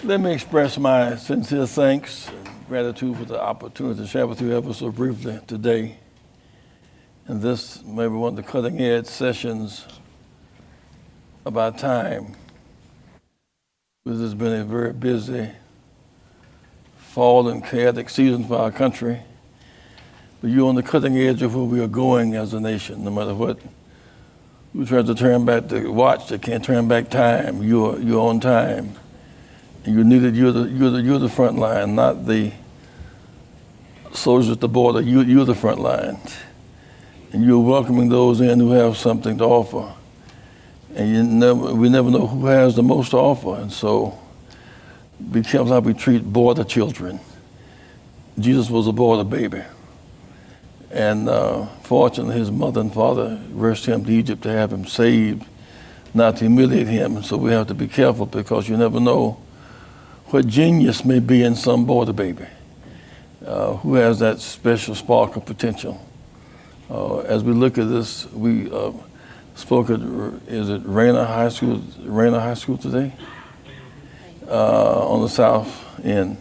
Let me express my sincere thanks and gratitude for the opportunity to share with you ever so briefly today. And this may be one of the cutting edge sessions of our time. This has been a very busy fall and chaotic season for our country. But you're on the cutting edge of where we are going as a nation, no matter what. We try to turn back the watch that can't turn back time. You're on time. And you needed, you're the front line, not the soldiers at the border. You're the front line. And you're welcoming those in who have something to offer. And we never know who has the most to offer. And so be careful how we treat border children. Jesus was a border baby. And fortunately, his mother and father rushed him to Egypt to have him saved, not to humiliate him. And so we have to be careful because you never know what genius may be in some border baby who has that special spark of potential. As we look at this, we spoke at, is it Raina High School today? On the south end.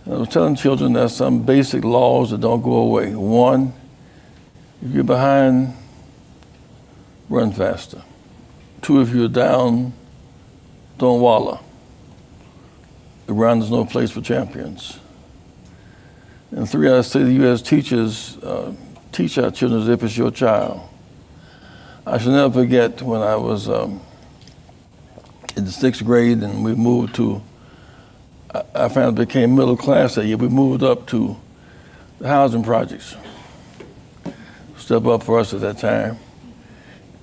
I was telling children there's some basic laws that don't go away. One, if you're behind, run faster. Two, if you're down, don't wallow. Around there's no place for champions. And three, I say to you as teachers, teach our children as if it's your child. I shall never forget when I was in the sixth grade and we moved to, I found it became middle class that year. We moved up to the housing projects. Step up for us at that time.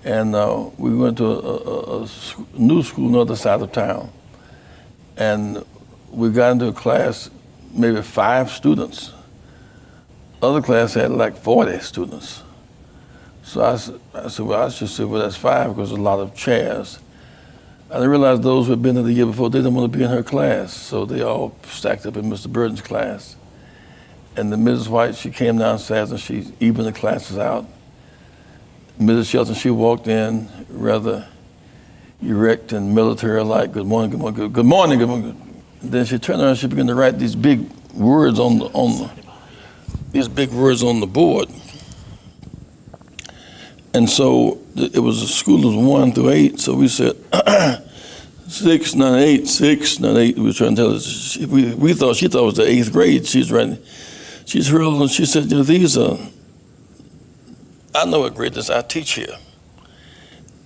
And we went to a new school on the other side of town. And we got into a class, maybe 5 students. Other class had like 40 students. So I said, well, I should say, well, that's 5 because there's a lot of chairs. I didn't realize those who had been there the year before, they didn't want to be in her class. So they all stacked up in Mr. Burton's class. And the Mrs. White, she came downstairs and she evened the classes out. Mrs. Shelton, she walked in rather erect and military-like. Good morning, good morning, good morning, good morning. Then she turned around and she began to write these big words on the board. And so it was a school of 1 through 8. So we said 6, 9, 8, 6, 9, 8. We were trying to tell her. We thought she thought it was the 8th grade. She's writing. She's heard and she said, you know, these are. I know what grade this. I teach here.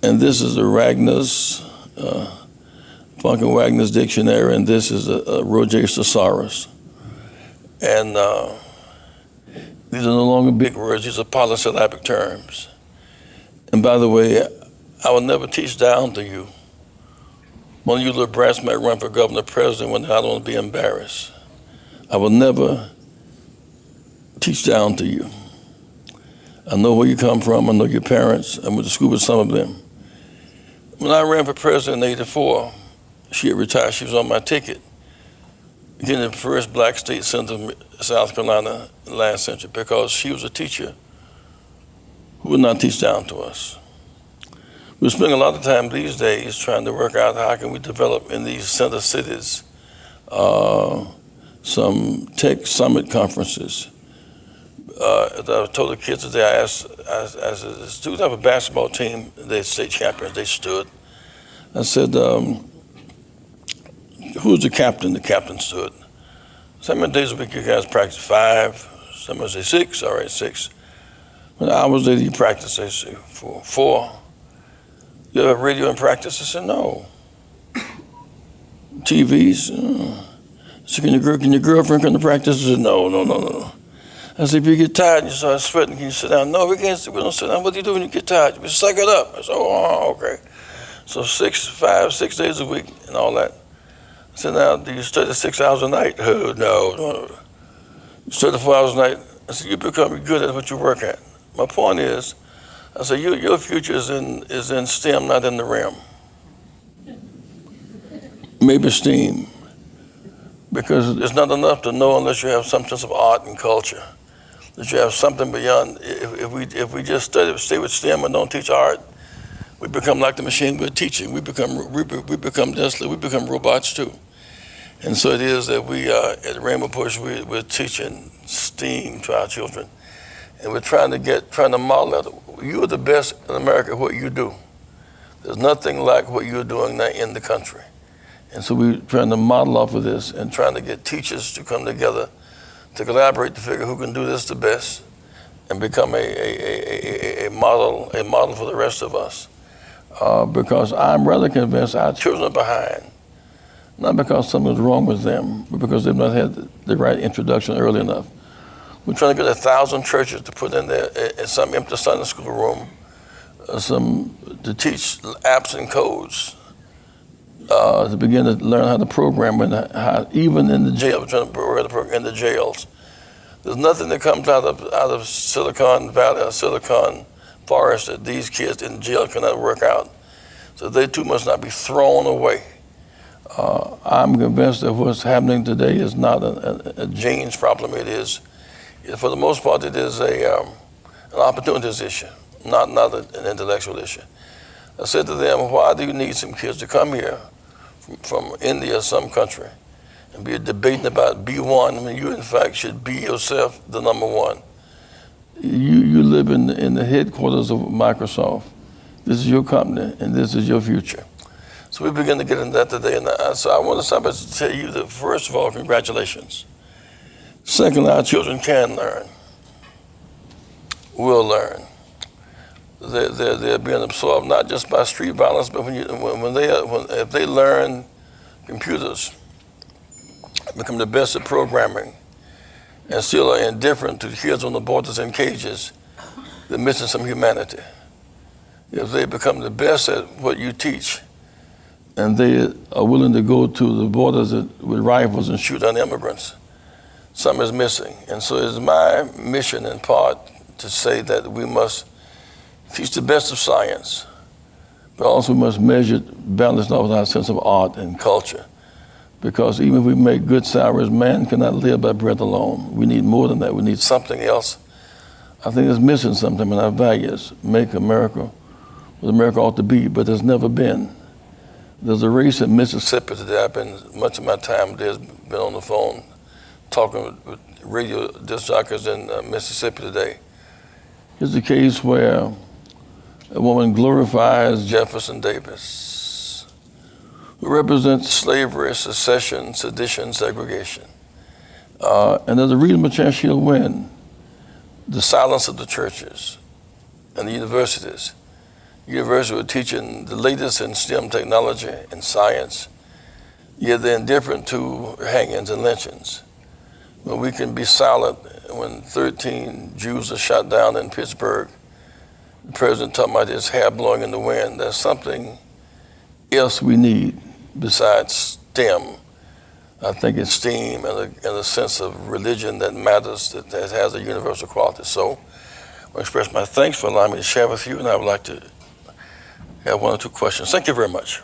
And this is a Wagner's, Funk and Wagner's dictionary, and this is a Roget's Thesaurus. And these are no longer big words. These are polysyllabic terms. And by the way, I will never teach down to you. One of you little brats might run for governor, president when I don't want to be embarrassed. I will never teach down to you. I know where you come from. I know your parents. I went to school with some of them. When I ran for president in '84, she had retired. She was on my ticket. Getting the first black state senator of South Carolina in the last century because she was a teacher who would not teach down to us. We're spending a lot of time these days trying to work out how can we develop in these center cities some tech summit conferences. As I told the kids today, I asked the students have a basketball team, they're state champions, they stood. I said, who's the captain? The captain stood. So how many days a week you guys practice? 5, some would say 6, all right, 6. When hours later you practice, they say 4. You have radio in practice? I said, no. TVs? So can your girlfriend come to practice? I said, no. I said, if you get tired and you start sweating, can you sit down? No, we don't sit down. What do you do when you get tired? You suck it up. I said, oh, okay. So 6 days a week and all that. I said, now, do you study 6 hours a night? Oh, no. You study 4 hours a night? I said, you become good at what you work at. My point is, I said, your future is in STEM, not in the realm. Maybe STEAM. Because it's not enough to know unless you have some sense of art and culture. That you have something beyond. If we just stay with STEM and don't teach art, we become like the machine we're teaching. We become robots too. And so it is that we at Rainbow Push, we're teaching STEAM to our children. And we're trying to model that. You are the best in America at what you do. There's nothing like what you're doing now in the country. And so we're trying to model off of this and trying to get teachers to come together to collaborate to figure who can do this the best and become a model for the rest of us. Because I'm rather convinced our children are behind, not because something's wrong with them, but because they've not had the right introduction early enough. We're trying to get 1,000 churches to put in there in some empty Sunday school room, to teach apps and codes, to begin to learn how to program, and how, even in the jail, we're trying to program in the jails. There's nothing that comes out of Silicon Valley or Silicon Forest that these kids in jail cannot work out. So they too must not be thrown away. I'm convinced that what's happening today is not a genes problem. For the most part, it is an opportunities issue, not an intellectual issue. I said to them, why do you need some kids to come here from India or some country and be debating about B1 when you in fact should be yourself the number one? You live in the headquarters of Microsoft. This is your company and this is your future. So we begin to get into that today. And so I want to stop by to tell you that, first of all, congratulations. Secondly, our children can learn, will learn. They're being absorbed not just by street violence, but if they learn computers, become the best at programming, and still are indifferent to kids on the borders and cages, they're missing some humanity. If they become the best at what you teach, and they are willing to go to the borders with rifles and shoot on immigrants, something is missing. And so it's my mission in part to say that we must teach the best of science, but also must measure balance off with our sense of art and culture. Because even if we make good salaries, man cannot live by bread alone. We need more than that. We need something else. I think it's missing something in our values. Make America what America ought to be, but there's never been. There's a race in Mississippi today. I've been, much of my time there's been on the phone talking with radio disc jockeys in Mississippi today. Here's a case where a woman glorifies Jefferson Davis, who represents slavery, secession, sedition, segregation. And there's a reasonable chance she'll win. The silence of the churches and the universities. Universities are teaching the latest in STEM technology and science, yet they're indifferent to hangings and lynchings. When we can be silent when 13 Jews are shot down in Pittsburgh, the president talking about his hair blowing in the wind, there's something else we need besides STEM. I think it's STEAM and a sense of religion that matters, that has a universal quality. So I express my thanks for allowing me to share with you, and I would like to have one or two questions. Thank you very much.